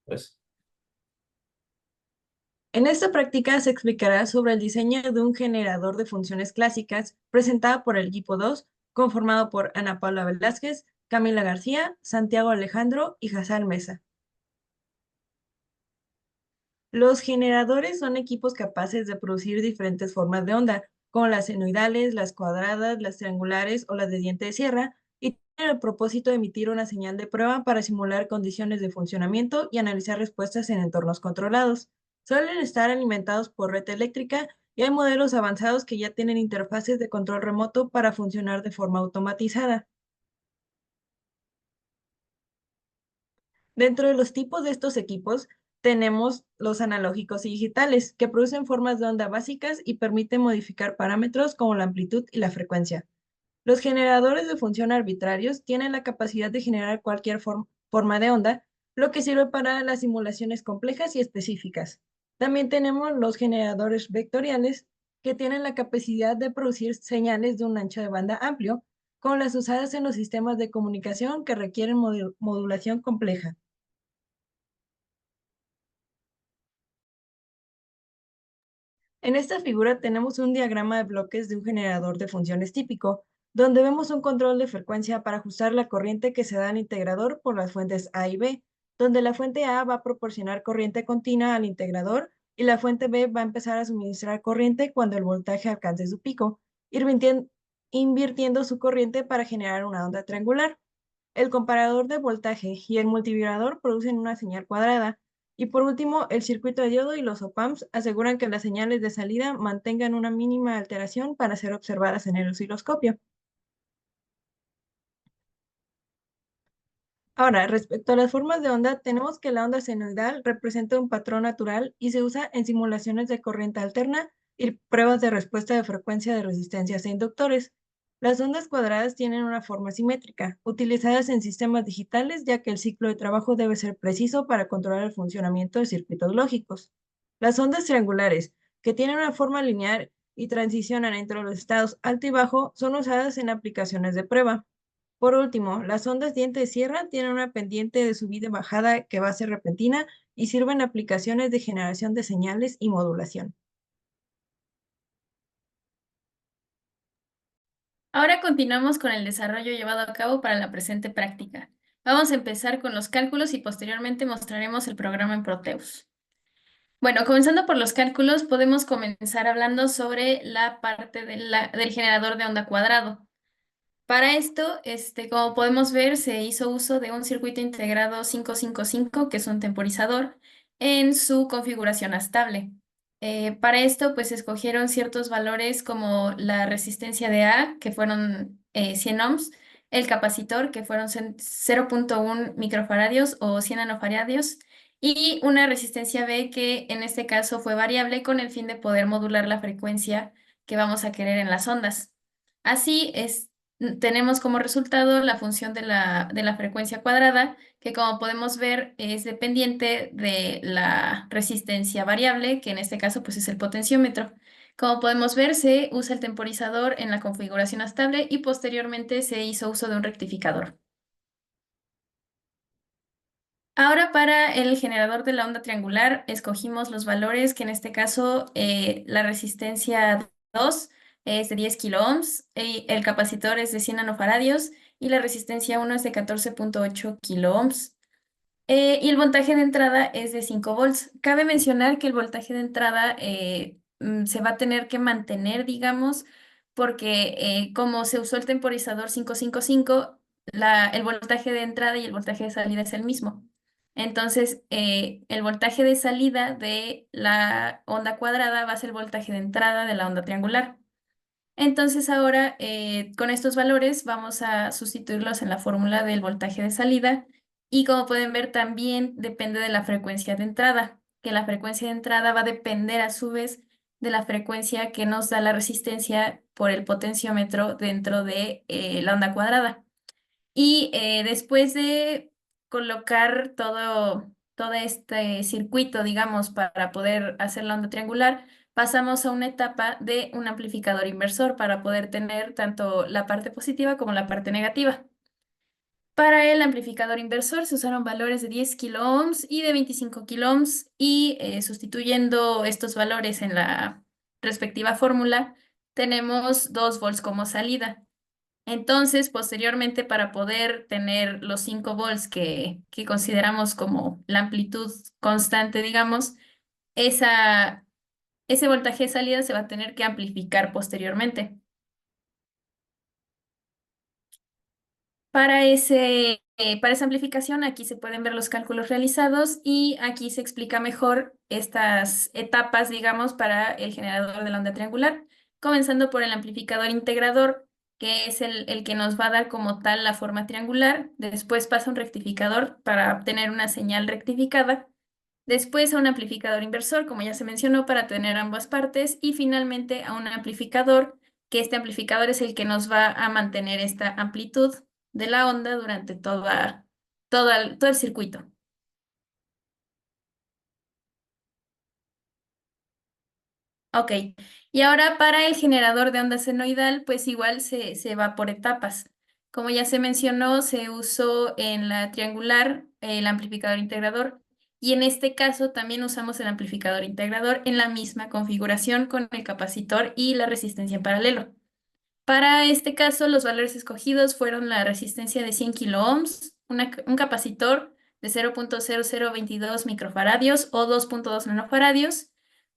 Pues, En esta práctica se explicará sobre el diseño de un generador de funciones clásicas presentada por el equipo 2, conformado por Ana Paula Velázquez, Camila García, Santiago Alejandro y Hassal Mesa. Los generadores son equipos capaces de producir diferentes formas de onda, como las senoidales, las cuadradas, las triangulares o las de diente de sierra, y tienen el propósito de emitir una señal de prueba para simular condiciones de funcionamiento y analizar respuestas en entornos controlados. Suelen estar alimentados por red eléctrica y hay modelos avanzados que ya tienen interfaces de control remoto para funcionar de forma automatizada. Dentro de los tipos de estos equipos, tenemos los analógicos y digitales, que producen formas de onda básicas y permiten modificar parámetros como la amplitud y la frecuencia. Los generadores de función arbitrarios tienen la capacidad de generar cualquier forma de onda, lo que sirve para las simulaciones complejas y específicas. También tenemos los generadores vectoriales, que tienen la capacidad de producir señales de un ancho de banda amplio, como las usadas en los sistemas de comunicación que requieren modulación compleja. En esta figura tenemos un diagrama de bloques de un generador de funciones típico, donde vemos un control de frecuencia para ajustar la corriente que se da al integrador por las fuentes A y B, donde la fuente A va a proporcionar corriente continua al integrador y la fuente B va a empezar a suministrar corriente cuando el voltaje alcance su pico, invirtiendo su corriente para generar una onda triangular. El comparador de voltaje y el multivibrador producen una señal cuadrada. Y por último, el circuito de diodo y los op-amps aseguran que las señales de salida mantengan una mínima alteración para ser observadas en el osciloscopio. Ahora, respecto a las formas de onda, tenemos que la onda senoidal representa un patrón natural y se usa en simulaciones de corriente alterna y pruebas de respuesta de frecuencia de resistencias e inductores. Las ondas cuadradas tienen una forma simétrica, utilizadas en sistemas digitales, ya que el ciclo de trabajo debe ser preciso para controlar el funcionamiento de circuitos lógicos. Las ondas triangulares, que tienen una forma lineal y transicionan entre los estados alto y bajo, son usadas en aplicaciones de prueba. Por último, las ondas diente de sierra tienen una pendiente de subida y bajada que va a ser repentina y sirven aplicaciones de generación de señales y modulación. Ahora continuamos con el desarrollo llevado a cabo para la presente práctica. Vamos a empezar con los cálculos y posteriormente mostraremos el programa en Proteus. Bueno, comenzando por los cálculos, podemos comenzar hablando sobre la parte del generador de onda cuadrado. Para esto, como podemos ver, se hizo uso de un circuito integrado 555, que es un temporizador, en su configuración estable. Para esto, pues escogieron ciertos valores como la resistencia de A, que fueron 100 ohms, el capacitor, que fueron 0.1 microfaradios o 100 nanofaradios, y una resistencia B, que en este caso fue variable con el fin de poder modular la frecuencia que vamos a querer en las ondas. Así es, tenemos como resultado la función de la frecuencia cuadrada, que como podemos ver es dependiente de la resistencia variable, que en este caso pues es el potenciómetro. Como podemos ver, se usa el temporizador en la configuración estable y posteriormente se hizo uso de un rectificador. Ahora para el generador de la onda triangular escogimos los valores que en este caso la resistencia 2 es de 10 kiloohms, el capacitor es de 100 nanofaradios y la resistencia 1 es de 14.8 kiloohms. Y el voltaje de entrada es de 5 volts. Cabe mencionar que el voltaje de entrada se va a tener que mantener, digamos, porque como se usó el temporizador 555, el voltaje de entrada y el voltaje de salida es el mismo. Entonces, el voltaje de salida de la onda cuadrada va a ser el voltaje de entrada de la onda triangular. Entonces ahora con estos valores vamos a sustituirlos en la fórmula del voltaje de salida y como pueden ver también depende de la frecuencia de entrada, que la frecuencia de entrada va a depender a su vez de la frecuencia que nos da la resistencia por el potenciómetro dentro de la onda cuadrada. Y después de colocar todo este circuito, digamos, para poder hacer la onda triangular, pasamos a una etapa de un amplificador inversor para poder tener tanto la parte positiva como la parte negativa. Para el amplificador inversor se usaron valores de 10 kiloohms y de 25 kiloohms y sustituyendo estos valores en la respectiva fórmula, tenemos 2 volts como salida. Entonces, posteriormente, para poder tener los 5 volts que consideramos como la amplitud constante, digamos, esa, ese voltaje de salida se va a tener que amplificar posteriormente. Para esa amplificación, aquí se pueden ver los cálculos realizados y aquí se explica mejor estas etapas, digamos, para el generador de la onda triangular, comenzando por el amplificador integrador, que es el que nos va a dar como tal la forma triangular. Después pasa un rectificador para obtener una señal rectificada. Después a un amplificador inversor, como ya se mencionó, para tener ambas partes. Y finalmente a un amplificador, que este amplificador es el que nos va a mantener esta amplitud de la onda durante todo el circuito. Ok, y ahora para el generador de onda senoidal, pues igual se va por etapas. Como ya se mencionó, se usó en la triangular el amplificador integrador y en este caso también usamos el amplificador integrador en la misma configuración con el capacitor y la resistencia en paralelo. Para este caso, los valores escogidos fueron la resistencia de 100 kiloohms, un capacitor de 0.0022 microfaradios o 2.2 nanofaradios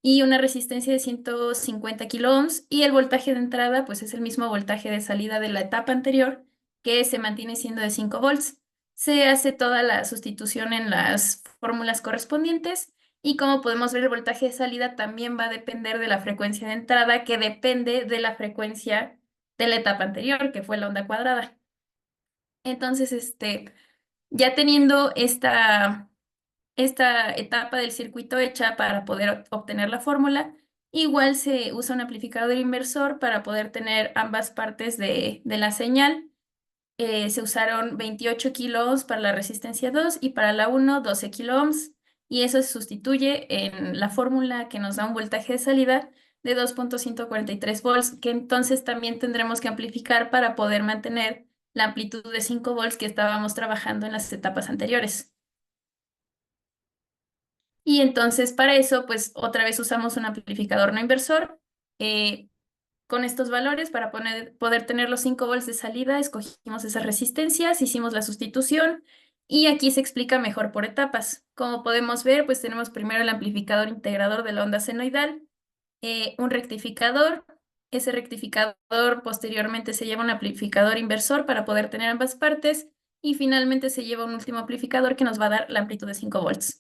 y una resistencia de 150 kiloohms y el voltaje de entrada pues es el mismo voltaje de salida de la etapa anterior que se mantiene siendo de 5 volts. Se hace toda la sustitución en las fórmulas correspondientes y como podemos ver el voltaje de salida también va a depender de la frecuencia de entrada que depende de la frecuencia de la etapa anterior, que fue la onda cuadrada. Entonces, ya teniendo esta etapa del circuito hecha para poder obtener la fórmula, igual se usa un amplificador inversor para poder tener ambas partes de la señal. Se usaron 28 kiloohms para la resistencia 2 y para la 1 12 kiloohms y eso se sustituye en la fórmula que nos da un voltaje de salida de 2.143 volts, que entonces también tendremos que amplificar para poder mantener la amplitud de 5 volts que estábamos trabajando en las etapas anteriores. Y entonces para eso, pues otra vez usamos un amplificador no inversor. eh, con estos valores, para poder tener los 5 volts de salida, escogimos esas resistencias, hicimos la sustitución y aquí se explica mejor por etapas. Como podemos ver, pues tenemos primero el amplificador integrador de la onda senoidal, un rectificador. Ese rectificador posteriormente se lleva un amplificador inversor para poder tener ambas partes y finalmente se lleva un último amplificador que nos va a dar la amplitud de 5 volts.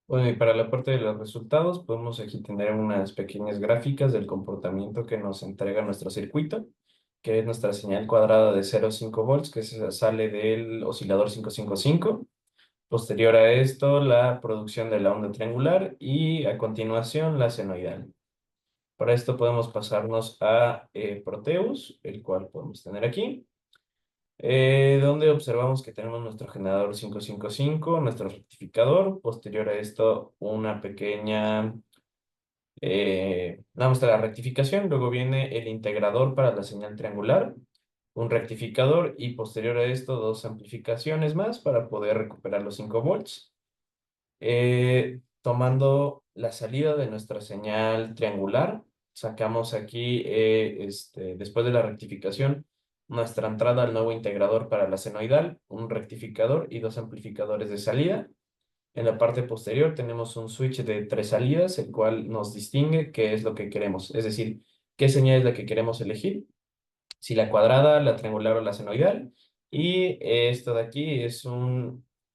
Bueno, y para la parte de los resultados, podemos aquí tener unas pequeñas gráficas del comportamiento que nos entrega nuestro circuito, que es nuestra señal cuadrada de 0,5 volts, que sale del oscilador 555. Posterior a esto, la producción de la onda triangular y a continuación la senoidal. Para esto podemos pasarnos a Proteus, el cual podemos tener aquí, donde observamos que tenemos nuestro generador 555, nuestro rectificador, posterior a esto una pequeña, vamos a la rectificación, luego viene el integrador para la señal triangular, un rectificador y posterior a esto dos amplificaciones más para poder recuperar los 5 volts. Tomando la salida de nuestra señal triangular, sacamos aquí, después de la rectificación, nuestra entrada al nuevo integrador para la senoidal, un rectificador y dos amplificadores de salida. En la parte posterior tenemos un switch de 3 salidas, el cual nos distingue qué es lo que queremos, es decir, qué señal es la que queremos elegir, si la cuadrada, la triangular o la senoidal. Y esto de aquí es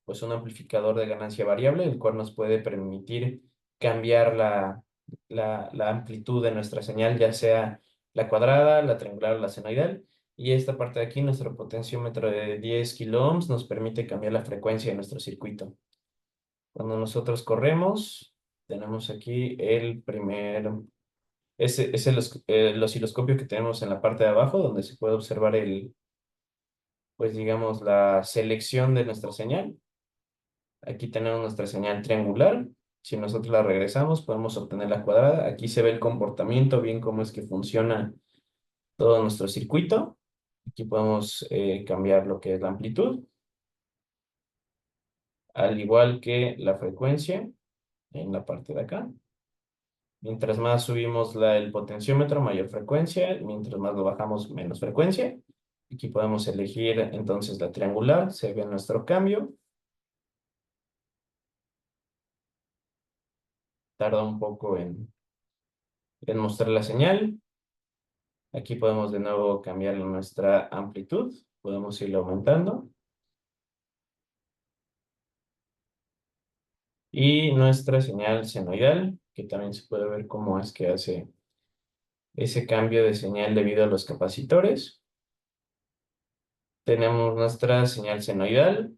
pues un amplificador de ganancia variable, el cual nos puede permitir cambiar la amplitud de nuestra señal, ya sea la cuadrada, la triangular o la senoidal. Y esta parte de aquí, nuestro potenciómetro de 10 kiloohms, nos permite cambiar la frecuencia de nuestro circuito. Cuando nosotros corremos, tenemos aquí el primer... es el osciloscopio que tenemos en la parte de abajo, donde se puede observar pues digamos, la selección de nuestra señal. Aquí tenemos nuestra señal triangular Si nosotros la regresamos, podemos obtener la cuadrada. Aquí se ve el comportamiento, bien cómo es que funciona todo nuestro circuito. Aquí podemos cambiar lo que es la amplitud, al igual que la frecuencia en la parte de acá. Mientras más subimos el potenciómetro, mayor frecuencia. Mientras más lo bajamos, menos frecuencia. Aquí podemos elegir entonces la triangular. Se ve nuestro cambio. Tarda un poco en mostrar la señal. Aquí podemos de nuevo cambiar nuestra amplitud. Podemos irlo aumentando. Y nuestra señal senoidal, que también se puede ver cómo es que hace ese cambio de señal debido a los capacitores. Tenemos nuestra señal senoidal.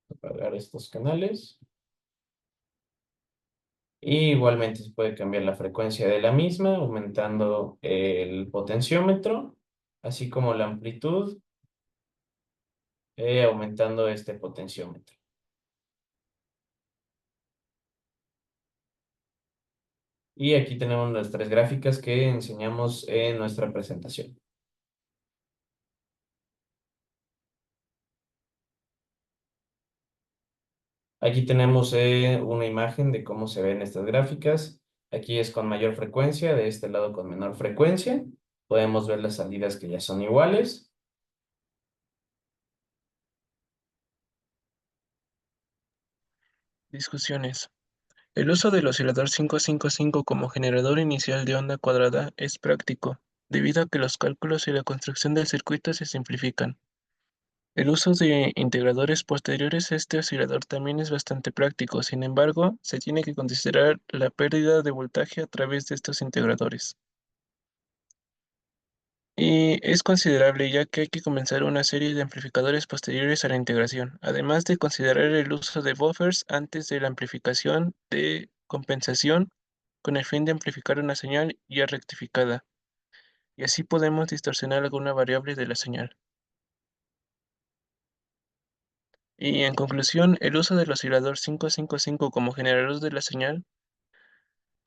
Apagar estos canales. Y igualmente se puede cambiar la frecuencia de la misma, aumentando el potenciómetro, así como la amplitud, aumentando este potenciómetro. Y aquí tenemos las tres gráficas que enseñamos en nuestra presentación. Aquí tenemos una imagen de cómo se ven estas gráficas. Aquí es con mayor frecuencia, de este lado con menor frecuencia. Podemos ver las salidas que ya son iguales. Discusiones. El uso del oscilador 555 como generador inicial de onda cuadrada es práctico, debido a que los cálculos y la construcción del circuito se simplifican. El uso de integradores posteriores a este oscilador también es bastante práctico, sin embargo, se tiene que considerar la pérdida de voltaje a través de estos integradores. Y es considerable ya que hay que comenzar una serie de amplificadores posteriores a la integración, además de considerar el uso de buffers antes de la amplificación de compensación con el fin de amplificar una señal ya rectificada, y así podemos distorsionar alguna variable de la señal. Y en conclusión, el uso del oscilador 555 como generador de la señal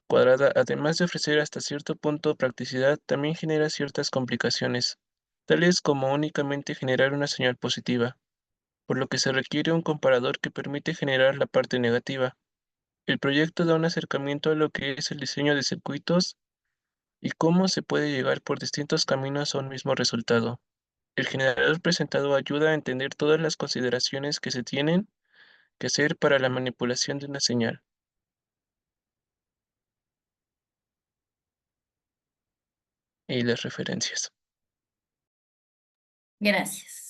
cuadrada, además de ofrecer hasta cierto punto practicidad, también genera ciertas complicaciones, tales como únicamente generar una señal positiva, por lo que se requiere un comparador que permite generar la parte negativa. El proyecto da un acercamiento a lo que es el diseño de circuitos y cómo se puede llegar por distintos caminos a un mismo resultado. El generador presentado ayuda a entender todas las consideraciones que se tienen que hacer para la manipulación de una señal. Y las referencias. Gracias.